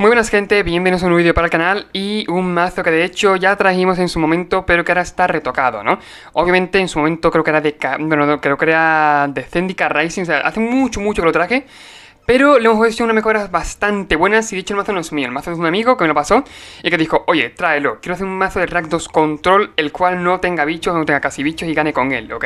Muy buenas gente, bienvenidos a un nuevo vídeo para el canal y un mazo que de hecho ya trajimos en su momento, pero que ahora está retocado, ¿no? Obviamente en su momento creo que era de... creo que era de Zendikar Rising, o sea, hace mucho que lo traje. Pero le hemos hecho unas mejoras bastante buenas y de hecho el mazo no es mío, el mazo es de un amigo que me lo pasó y que dijo, oye, tráelo, quiero hacer un mazo de Rank 2 Control el cual no tenga bichos, no tenga casi bichos y gane con él, ¿ok?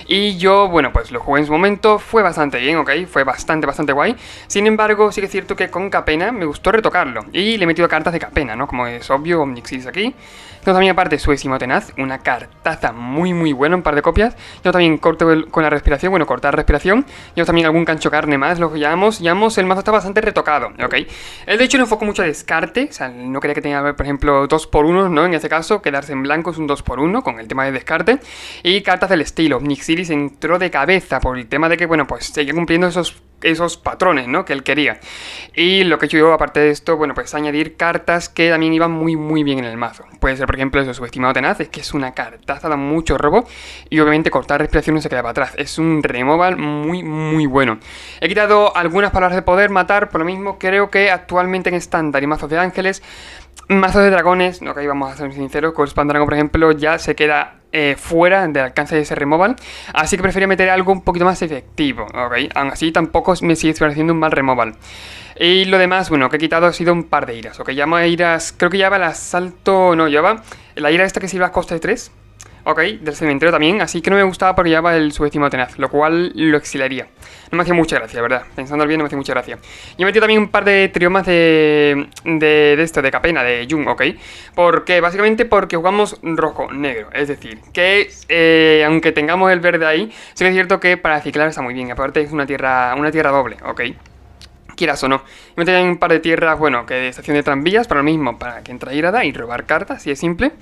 Y yo, bueno, pues lo jugué en su momento, fue bastante bien, ¿ok? Fue bastante guay. Sin embargo, sí que es cierto que con Capena me gustó retocarlo y le he metido cartas de Capena, ¿no? Como es obvio, Omnixis aquí. Tengo también aparte Suésimo Tenaz, una cartaza muy buena, un par de copias. Yo también corto con la respiración, bueno, cortar respiración. Yo también algún cancho carne más, lo que llamamos, el mazo está bastante retocado, ¿ok? Él de hecho le enfocó mucho a descarte, o sea, no quería que tenga, por ejemplo, 2x1, ¿no? En este caso, quedarse en blanco es un 2x1 con el tema de descarte. Y cartas del estilo, Nixilis entró de cabeza por el tema de que, bueno, pues seguía cumpliendo esos patrones, ¿no? Que él quería. Y lo que he hecho yo, aparte de esto, bueno, pues añadir cartas que también iban muy bien en el mazo. Puede ser, por ejemplo, eso, Subestimado Tenaz, es que es una cartaza, da mucho robo. Y obviamente cortar respiración no se queda para atrás. Es un removal muy bueno. He quitado algunas palabras de poder, matar, por lo mismo creo que actualmente en estándar y mazos de ángeles, mazos de dragones, ok, vamos a ser sinceros, con Spam Dragon, por ejemplo, ya se queda fuera del alcance de ese removal, así que prefería meter algo un poquito más efectivo, ok, aún así tampoco me sigue pareciendo un mal removal. Y lo demás, bueno, que he quitado ha sido un par de iras, ok, llamo a iras, creo que lleva el asalto, no, lleva la ira esta que sirve a costa de 3, ok, del cementerio también, así que no me gustaba porque llevaba el subestimado tenaz, lo cual lo exiliaría. No me hacía mucha gracia, ¿verdad? Pensando bien, no me hacía mucha gracia. Y he metido también un par de triomas de Capena, de Jung, ¿ok? Porque, básicamente porque jugamos rojo-negro, es decir, que aunque tengamos el verde ahí, sí que es cierto que para ciclar está muy bien, aparte es una tierra doble, ¿ok? Quieras o no. Me también un par de tierras, bueno, que de estación de tranvías, para lo mismo, para que entre Irada y robar cartas, así de simple.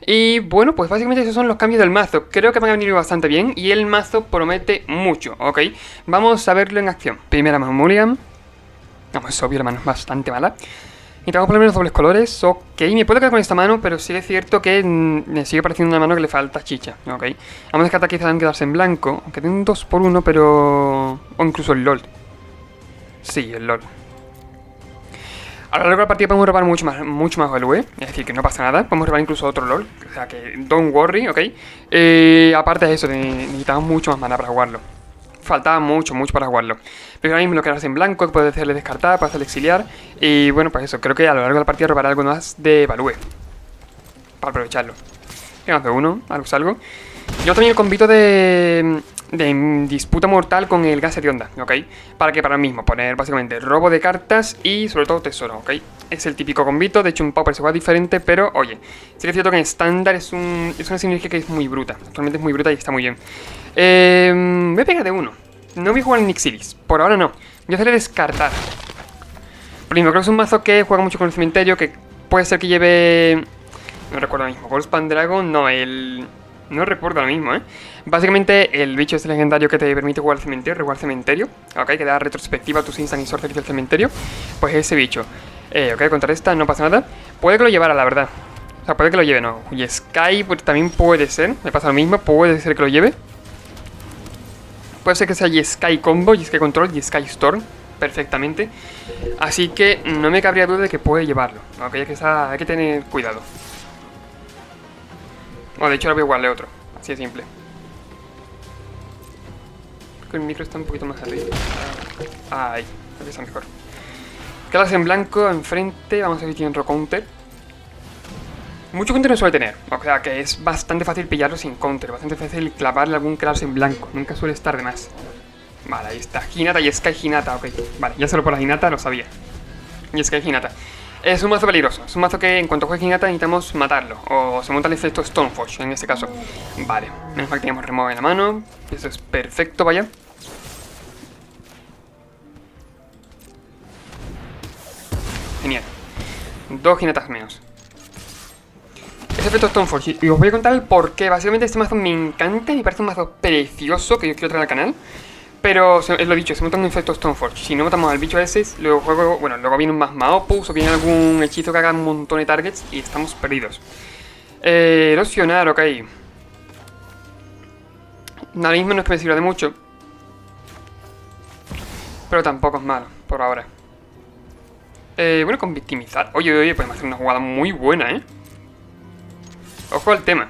Y bueno, pues básicamente esos son los cambios del mazo. Creo que me han venido bastante bien y el mazo promete mucho, ¿ok? Vamos a verlo en acción. Primera mano Mulligan. Vamos, es obvio, la mano es bastante mala. Y tengo por lo menos dobles colores, ok. Me puedo quedar con esta mano, pero sí es cierto que me sigue pareciendo una mano que le falta chicha, ok. Vamos a descartar quizás en quedarse en blanco, aunque tiene un 2x1, pero... o incluso el LOL. Sí, el LOL. A lo largo de la partida podemos robar mucho más value, es decir, que no pasa nada. Podemos robar incluso otro LOL, o sea que don't worry, ¿ok? Aparte de eso, necesitamos mucho más mana para jugarlo. Faltaba mucho para jugarlo. Pero ahora mismo lo que hace en blanco, puede hacerle descartar, puede hacerle exiliar. Y bueno, pues eso, creo que a lo largo de la partida robará algo más de value. Para aprovecharlo. Venga, de uno, algo. Yo también el convito de disputa mortal con el gas de onda, ¿ok? Para que para lo mismo poner básicamente robo de cartas y sobre todo tesoro, ¿ok? Es el típico convito, de hecho un Pauper se juega diferente, pero oye, sí que es cierto que en estándar es una sinergia que es muy bruta, actualmente es muy bruta y está muy bien. Voy a pegar de uno, no voy a jugar en Nixilis, por ahora no, voy a hacerle descartar. Por lo mismo, creo que es un mazo que juega mucho con el cementerio, que puede ser que lleve... no recuerdo ahora mismo, Goldspan Dragon, no, no recuerdo ahora mismo, Básicamente el bicho es el legendario que te permite jugar al cementerio, rejugar cementerio, ok, que da retrospectiva a tus instant y sorceries del cementerio. Pues ese bicho, ok, contra esta no pasa nada. Puede que lo llevara, la verdad. O sea, puede que lo lleve, no. Y Sky pues, también puede ser, me pasa lo mismo, puede ser que lo lleve. Puede ser que sea Sky Combo, Sky Control y Sky Storm, perfectamente. Así que no me cabría duda de que puede llevarlo, ok, hay que tener cuidado. Bueno, de hecho ahora voy a jugarle otro, así de simple. Creo que el micro está un poquito más arriba. Ahí, creo que está mejor. Quedas en blanco, enfrente, vamos a ver si tiene otro counter. Mucho counter no suele tener, o sea que es bastante fácil pillarlo sin counter, bastante fácil clavarle algún Klaus en blanco, nunca suele estar de más. Vale, ahí está, Hinata y Sky Hinata, ok. Vale, ya solo por la Hinata lo sabía. Y Sky Hinata. Es un mazo peligroso, es un mazo que en cuanto juegue Hinata necesitamos matarlo. O se monta el efecto Stoneforge en este caso. Vale, menos mal que tenemos remove en la mano. Eso es perfecto, vaya. Genial. 2 Hinatas menos. Ese efecto Stoneforge. Y os voy a contar el porqué. Básicamente este mazo me encanta, me parece un mazo precioso que yo quiero traer al canal. Pero, lo dicho, se monta un efecto Stoneforge. Si no matamos al bicho ese, luego juego, bueno, luego viene un Magma Opus o viene algún hechizo que haga un montón de targets y estamos perdidos. Erosionar, ok. Ahora mismo no es que me sirva de mucho, pero tampoco es malo, por ahora. Bueno, con victimizar. Oye, oye, podemos hacer una jugada muy buena, ¿eh? Ojo al tema.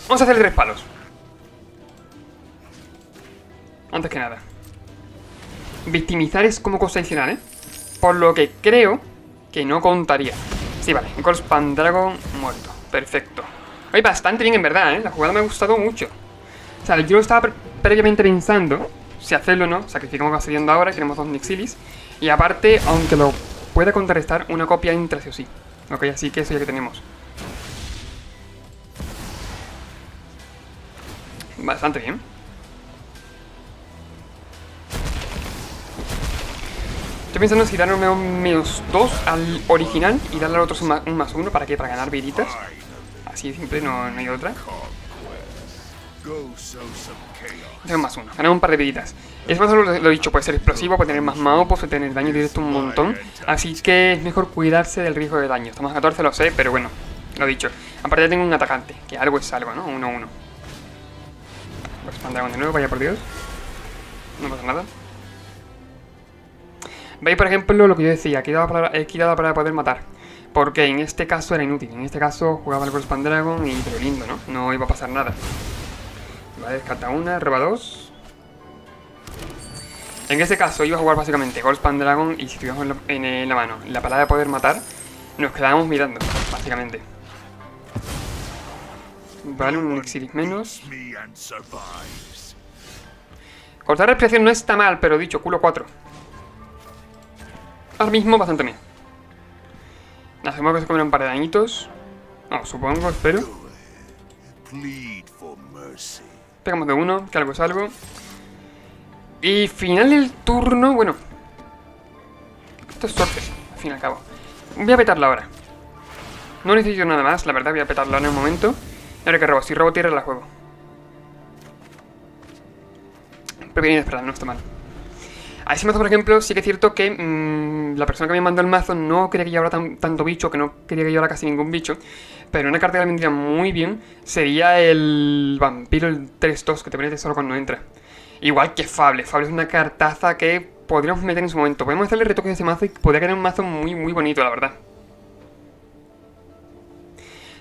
Vamos a hacer 3 palos. Antes que nada. Victimizar es como cosa adicional, ¿eh? Por lo que creo que no contaría. Sí, vale. Ghost Pendragon muerto. Perfecto. Oye, bastante bien en verdad, ¿eh? La jugada me ha gustado mucho. O sea, yo lo estaba previamente pensando si hacerlo o no. Sacrificamos a subiendo ahora. Queremos 2 Nixilis. Y aparte, aunque lo pueda contrarrestar, una copia entra sí o sí. Ok, así que eso ya que tenemos. Bastante bien. Estoy pensando si darle un -2 al original y darle al otro un +1. ¿Para qué? Para ganar viditas. Así de simple, no hay otra. Tengo un +1, ganar un par de viditas. Es más, lo he dicho, puede ser explosivo, puede tener más maopos, puede tener daño directo un montón. Así que es mejor cuidarse del riesgo de daño. Estamos a 14, lo sé, pero bueno, lo he dicho. Aparte ya tengo un atacante, que algo es algo, ¿no? 1-1. Pues Pendragon de nuevo, vaya por Dios. No pasa nada. Veis, por ejemplo, lo que yo decía, equidad para poder matar. Porque en este caso era inútil. En este caso jugaba el Ghost Pendragon y pero lindo, ¿no? No iba a pasar nada. Vale, descarta una, roba 2. En este caso iba a jugar básicamente Ghost Pendragon y si tuviéramos en la mano la palabra de poder matar, nos quedábamos mirando, básicamente. Vale, un Exilis menos. Cortar respiración no está mal, pero dicho, culo 4. Ahora mismo bastante bien. Hacemos que se comen un par de dañitos. No, supongo, espero. Pegamos de 1, que algo es algo. Y final del turno, bueno. Esto es suerte, al fin y al cabo. Voy a petarla ahora. No necesito nada más, la verdad, voy a petarla en el momento. Y ahora que robo, si robo tierra la juego. Pero bien esperar, no está mal. A ese mazo, por ejemplo, sí que es cierto que la persona que me mandó el mazo no quería que llevara tanto bicho, que no quería que llevara casi ningún bicho. Pero una carta que le vendría muy bien sería el vampiro, el 3-2, que te pone tesoro cuando entra. Igual que Fable. Fable es una cartaza que podríamos meter en su momento. Podemos hacerle retoques a ese mazo y podría quedar un mazo muy, muy bonito, la verdad.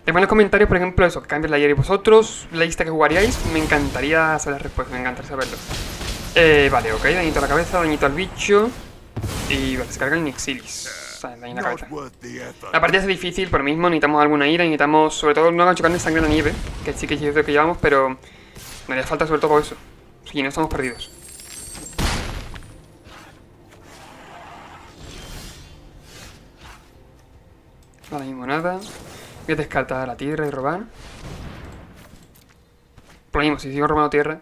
Dejadme en los comentarios, por ejemplo, eso, que cambies la ayer y vosotros, la lista que jugaríais. Me encantaría saber las respuestas, me encantaría saberlo. Vale, ok, dañito a la cabeza, dañito al bicho. Y vale, se carga el Nixilis. Daño en la cabeza. La partida es difícil, por lo mismo necesitamos alguna ira, necesitamos sobre todo no chocar de sangre en la nieve, que sí que es lo que llevamos, pero nos haría falta sobre todo eso. Si no estamos perdidos. Ahora mismo nada. Voy a descartar la tierra y robar. Por lo mismo, si sigo robando tierra,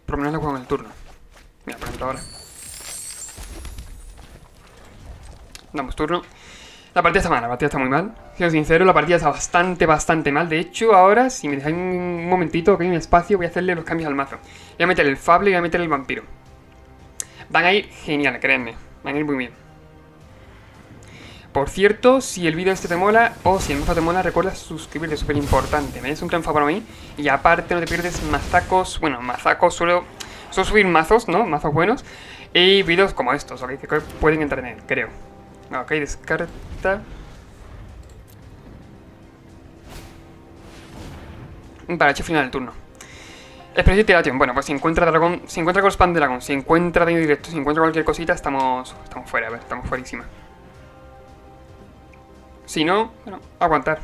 por lo menos la juego en el turno. Mira, por ejemplo ahora. Damos turno. La partida está mal, la partida está muy mal. Siendo sincero, la partida está bastante mal. De hecho, ahora, si me dejáis un momentito, que hay un espacio, voy a hacerle los cambios al mazo. Voy a meter el Fable y voy a meter el vampiro. Van a ir genial, créanme. Van a ir muy bien. Por cierto, si el vídeo este te mola o si el mazo te mola, recuerda suscribirte, súper importante. Me des un gran favor a mí. Y aparte no te pierdes mazacos. Bueno, mazacos suelo subir mazos, ¿no? Mazos buenos. Y vídeos como estos, ¿ok? Que pueden entretener, creo. Ok, descarta. Para hecho final del turno. Expresión y tiración. Bueno, pues si encuentra dragón, si encuentra Ghost Pendragon, si encuentra daño directo, si encuentra cualquier cosita, estamos fuera, a ver, estamos fuerísima. Si no, bueno, aguantar.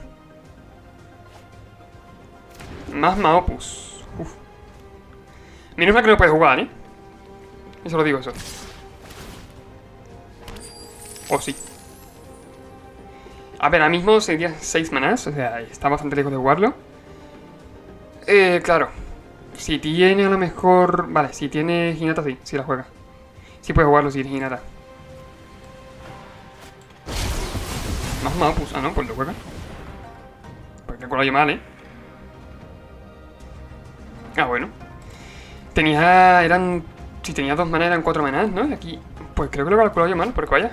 Más Maopus. Uf. Menos mal que no puede jugar, ¿eh? Eso lo digo, eso. O sí. A ver, ahora mismo sería 6 manás, o sea, está bastante lejos de jugarlo. Claro. Si tiene a lo mejor... Vale, si tiene Hinata, sí, sí la juega. Sí puede jugarlo si tiene Hinata. Más Maopus, ah no, pues lo juega. Porque calculo yo mal, Ah, bueno. Si tenía 2 manas eran 4 manás, ¿no? Y aquí, pues creo que lo calculo yo mal, porque vaya.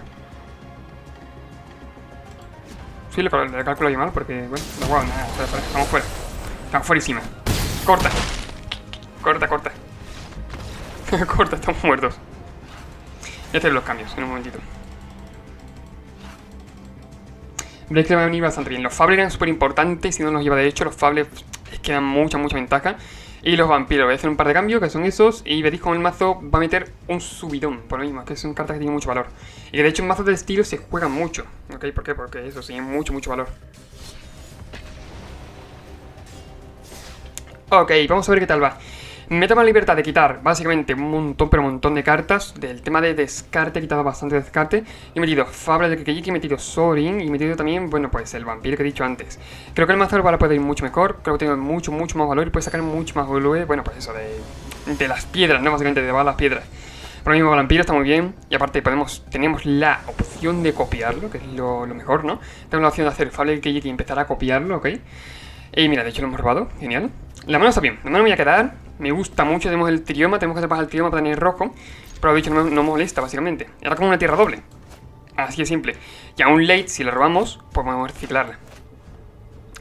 Sí, lo calculo yo mal, porque, bueno, no juego nada, estamos fuera. Estamos fuerísima. Corta. Corta. Corta, estamos muertos. Voy a hacer los cambios en un momentito. Veréis que va a venir bastante bien. Los fables eran súper importantes. Si no los lleva de hecho, los fables es que dan mucha ventaja. Y los vampiros, voy a hacer un par de cambios, que son esos. Y veréis como el mazo va a meter un subidón. Por lo mismo, es que son cartas que tienen mucho valor. Y que de hecho en mazos de estilo se juegan mucho. ¿Ok? ¿Por qué? Porque eso, tiene mucho valor. Ok, vamos a ver qué tal va. Me toma la libertad de quitar básicamente un montón, pero un montón de cartas. Del tema de descarte, he quitado bastante descarte. He metido Fabla de Kekejiki, he metido Sorin y he metido también, bueno, pues el vampiro que he dicho antes. Creo que el mazo ahora puede ir mucho mejor. Creo que tiene mucho más valor y puede sacar mucho más volumen. Bueno, pues eso, de las piedras, ¿no? Básicamente de las piedras. Por lo mismo, el vampiro está muy bien. Y aparte tenemos la opción de copiarlo, que es lo mejor, ¿no? Tenemos la opción de hacer Fabla de Kekejiki y empezar a copiarlo, ¿ok? Y mira, de hecho lo hemos robado, genial. La mano está bien, la mano me voy a quedar. Me gusta mucho, tenemos el trioma, tenemos que hacer pasar el trioma para tener rojo. Pero de hecho no molesta, básicamente. Era como una tierra doble. Así de simple. Y a un late, si la robamos, pues podemos reciclarla.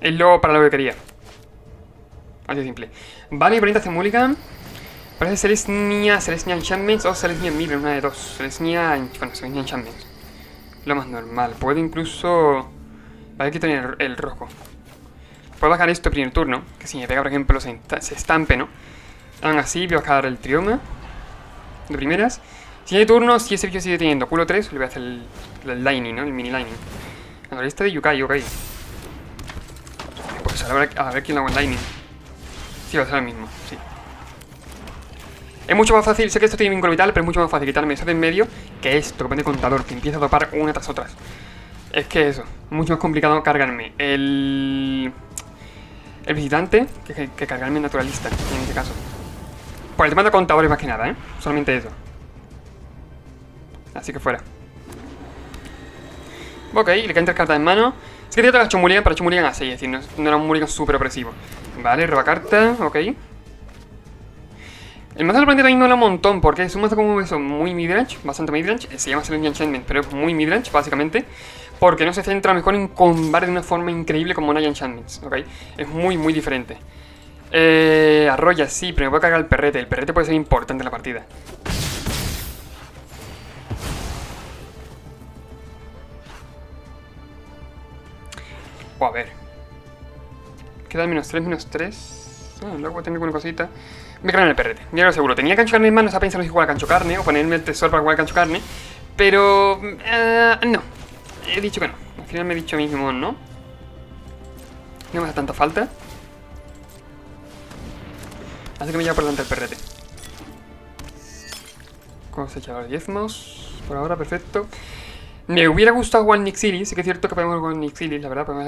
Es para lo que quería. Así de simple. Vale, bonita hace mulligan. Parece Selesnya Enchantments o Selesnya Mirror, una de dos. Selesnya Enchantments. Lo más normal. Puedo incluso... Vale, hay que tener el rojo. Puedo bajar esto primer turno, que si me pega, por ejemplo, se estampe, ¿no? Aún así, voy a bajar el trioma de primeras. Si hay turno, si ese bicho sigue teniendo culo 3, le voy a hacer el lightning, ¿no? El mini lightning. Ahora este de Yukai, ok. Pues a ver quién lo hago en lightning. Sí, va a ser el mismo, sí. Es mucho más fácil, sé que esto tiene vínculo vital, pero es mucho más fácil quitarme eso de en medio que esto, que pone contador, que empieza a topar una tras otra. Es que eso, mucho más complicado cargarme el visitante que cargarme el naturalista, en este caso. Por el tema de contadores más que nada, ¿eh? Solamente eso. Así que fuera. Ok, le quedan 3 cartas en mano. Sí que te toca Chumuligan, pero Chumuligan a 6, es decir, no era un Mulligan súper opresivo. Vale, roba carta, ok. El mazo sorprende también mola un montón, porque es un mazo como eso, muy midrange, bastante midrange. Se llama Selesnya Enchantment, pero es muy midrange, básicamente. Porque no se centra mejor en combate de una forma increíble como Naya Enchantments, ¿ok? Es muy diferente. Arroya, sí, pero me voy a cargar el perrete. El perrete puede ser importante en la partida. O a ver. Queda -3. Luego voy a tener alguna cosita. Me cargan el perrete, ya lo seguro. Tenía cancho carne en manos a pensar si jugar a cancho carne o ponerme el tesoro para jugar a cancho carne. Pero... no. He dicho que no. Al final me he dicho mismo no. No me hace tanta falta. Así que me llevo por delante el perrete. Cosechador diezmos. Por ahora, perfecto. Me hubiera gustado jugar Nixilis. Sí que es cierto que podemos jugar Nixilis, la verdad. Podemos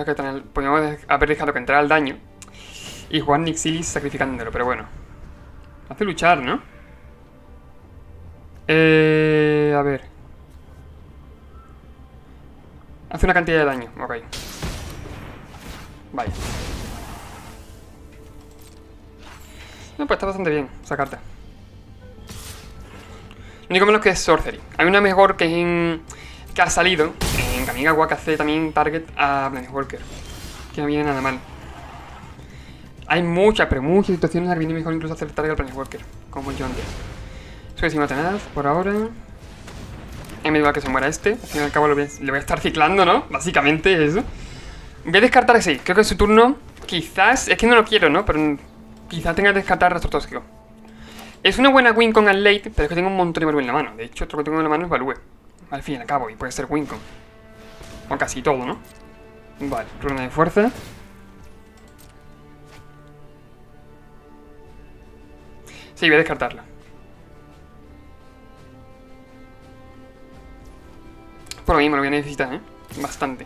haber dejado que entrara al daño y jugar Nixilis sacrificándolo, pero bueno. Hace luchar, ¿no? A ver. Hace una cantidad de daño, ok. Vaya. No, pues está bastante bien esa carta. Lo único menos que es Sorcery. Hay una mejor que ha salido en Kamigawa que hace también target a Planeswalker. Que no viene nada mal. Hay muchas, pero muchas situaciones en las que viene mejor incluso hacer target al Planeswalker. Como el John Deere. Soy encima tenaz por ahora. Me da igual que se muera este. Al fin y al cabo le voy a estar ciclando, ¿no? Básicamente eso. Voy a descartar ese. Creo que es su turno. Quizás, es que no lo quiero, ¿no? Pero quizás tenga que descartar Rastro Tóxico. Es una buena Wincon al late, pero es que tengo un montón de Value en la mano. De hecho, otro que tengo en la mano es Value. Al fin y al cabo, y puede ser Wincon. O casi todo, ¿no? Vale, runa de fuerza. Sí, voy a descartarla. Por lo mismo, lo voy a necesitar, ¿eh? Bastante.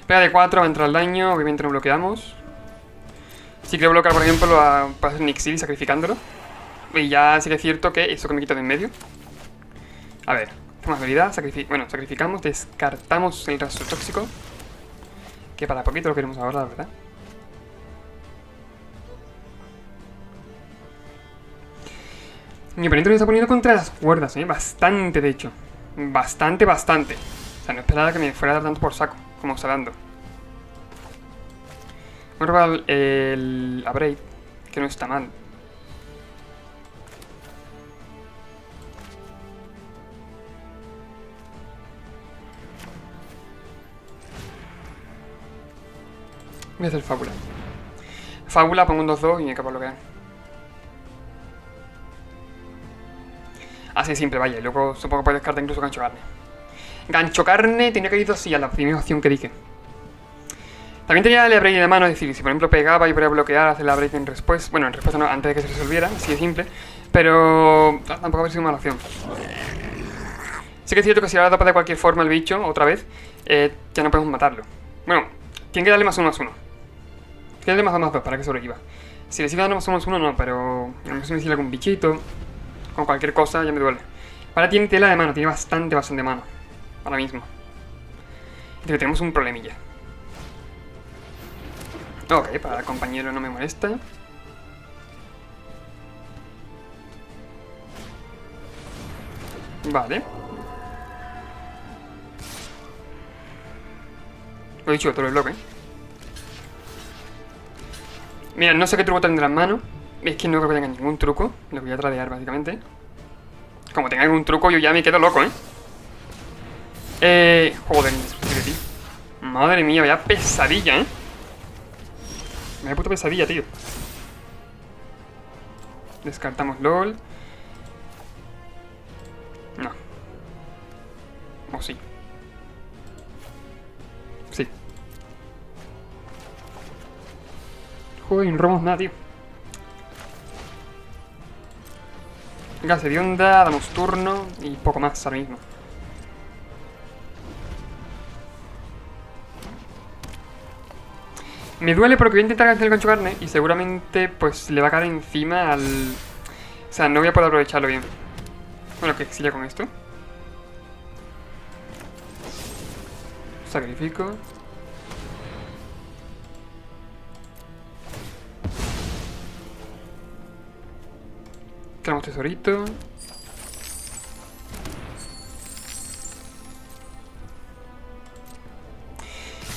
Pega de 4, va a entrar al daño. Obviamente no bloqueamos. Si quiero bloquear, por ejemplo, para hacer Nixil sacrificándolo. Y ya sí que es cierto que eso que me quito de en medio. A ver, hacemos habilidad. Sacrificamos, descartamos el rastro tóxico. Que para poquito lo queremos ahora, la verdad. Mi oponente me está poniendo contra las cuerdas, ¿eh? Bastante, de hecho. Bastante. O sea, no esperaba que me fuera a dar tanto por saco, como está dando. Voy a robar el Abrade, que no está mal. Voy a hacer fábula. Fábula, pongo un 2-2 y me capaz lo que dan. Así de simple, vaya. Y luego supongo que puedes descartar incluso gancho carne. Gancho carne tenía que ir sí a la primera opción que dije. También tenía el break de mano, es decir, si por ejemplo pegaba y podía bloquear, hacer la break en respuesta. Bueno, en respuesta no, antes de que se resolviera, así de simple. Pero tampoco habría sido mala opción. Sí que es cierto que si ahora tapa de cualquier forma el bicho, otra vez, ya no podemos matarlo. Bueno, tiene que darle más 1/1. Tiene que darle más 2/2 para que sobreviva. Si le sigue dando más 1/1 no, pero no sé si algún bichito, con cualquier cosa ya me duele. Ahora tiene tela de mano, tiene bastante mano. Ahora mismo. Entonces tenemos un problemilla. Ok, para el compañero no me molesta. Vale. Lo he dicho, todo el bloque. Mira, no sé qué truco tendrá en mano. Es que no creo que tenga ningún truco. Lo voy a tradear, básicamente. Como tenga algún truco, yo ya me quedo loco, Joder, indiscutible, tío. Madre mía, vaya pesadilla, Vaya puta pesadilla, tío. Descartamos LOL. No. O sí. Sí. Joder, no robamos nada, tío. Gas de onda, damos turno y poco más ahora mismo. Me duele porque voy a intentar hacer el gancho carne y seguramente pues le va a caer encima al... O sea, no voy a poder aprovecharlo bien. Bueno, que exila con esto. Sacrifico. Tenemos tesorito.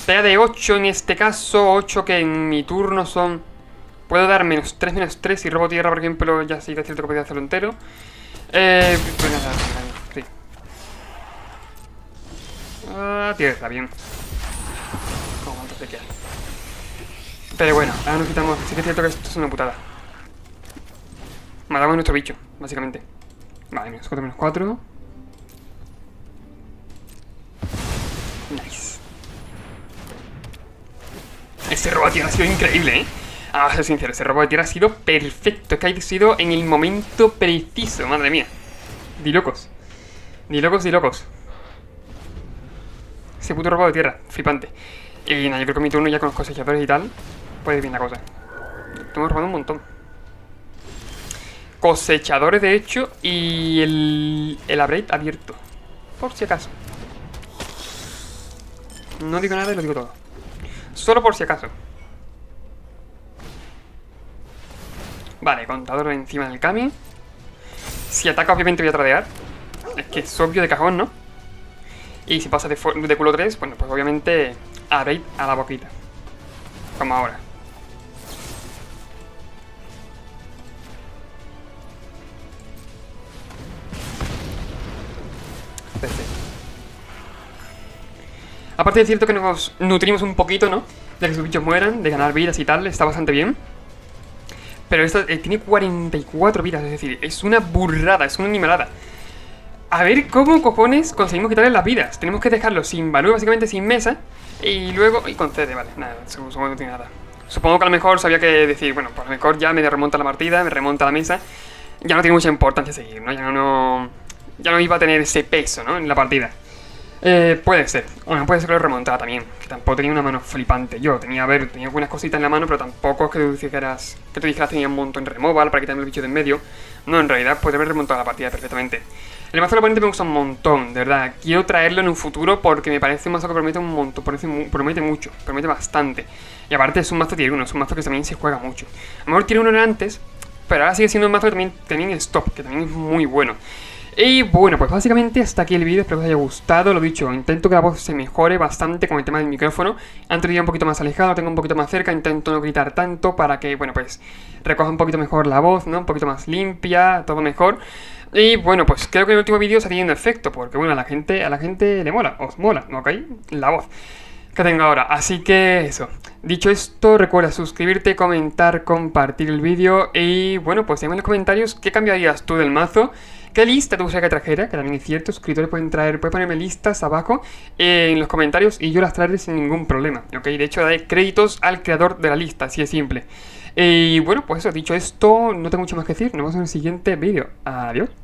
Talla de 8 en este caso, 8 que en mi turno son... Puedo dar -3/-3 si robo tierra, por ejemplo, ya sí que es cierto que podría hacerlo entero. Sí. Tierra, bien. Como cuánto se queda. Pero bueno, ahora nos quitamos... Sí que es cierto que esto es una putada. Matamos a nuestro bicho, básicamente. Vale, -4/-4. Nice. Ese robo de tierra ha sido increíble, Vamos a ser sincero, ese robo de tierra ha sido perfecto. Es que ha sido en el momento preciso, madre mía. Di locos. Di locos, di locos. Ese puto robo de tierra, flipante. Y nada, yo creo que mi turno ya con los cosechadores y tal puede ir bien la cosa. Estamos robando un montón. Cosechadores, de hecho, y el upgrade abierto. Por si acaso. No digo nada y lo digo todo. Solo por si acaso. Vale, contador encima del Kami. Si ataca, obviamente voy a tradear. Es que es obvio de cajón, ¿no? Y si pasa de culo 3, bueno, pues obviamente upgrade a la boquita. Como ahora. Perfecto. Aparte es cierto que nos nutrimos un poquito, ¿no? De que sus bichos mueran, de ganar vidas y tal, está bastante bien. Pero esto tiene 44 vidas, es decir, es una burrada, es una animalada. A ver cómo cojones conseguimos quitarle las vidas. Tenemos que dejarlo sin valor, básicamente sin mesa. Y luego... Y concede, vale, nada, supongo que no tiene nada. Supongo que a lo mejor sabía que decir, bueno, pues a lo mejor ya me remonta la partida, me remonta la mesa. Ya no tiene mucha importancia seguir, ¿no? Ya no iba a tener ese peso, ¿no? En la partida. Puede ser. Bueno, puede ser que lo remontara también. Que tampoco tenía una mano flipante. Yo tenía, a ver, tenía algunas cositas en la mano, pero tampoco es que tú dijeras tenía un montón de removal para quitarme el bicho de en medio. No, en realidad puede haber remontado la partida perfectamente. El mazo del oponente me gusta un montón, de verdad. Quiero traerlo en un futuro porque me parece un mazo que promete un montón, promete mucho, promete bastante. Y aparte es un mazo tier 1, es un mazo que también se juega mucho. A lo mejor tier 1 era antes, pero ahora sigue siendo un mazo que también es top, que también es muy bueno. Y bueno, pues básicamente hasta aquí el vídeo, espero que os haya gustado. Lo dicho, intento que la voz se mejore bastante con el tema del micrófono. Antes lo tenía un poquito más alejado, lo tengo un poquito más cerca. Intento no gritar tanto para que, bueno, pues recoja un poquito mejor la voz, ¿no? Un poquito más limpia, todo mejor. Y bueno, pues creo que el último vídeo está teniendo efecto, porque bueno, a la gente le mola, os mola, ¿ok? La voz. que tengo ahora. Así que eso. Dicho esto, recuerda suscribirte, comentar, compartir el vídeo y bueno, pues déjame en los comentarios qué cambiarías tú del mazo. ¿Qué lista te gustaría que trajera? Que también es cierto, suscriptores pueden ponerme listas abajo en los comentarios y yo las traeré sin ningún problema, ¿ok? De hecho, daré créditos al creador de la lista, así es simple. Y bueno, pues eso, dicho esto, no tengo mucho más que decir. Nos vemos en el siguiente vídeo. Adiós.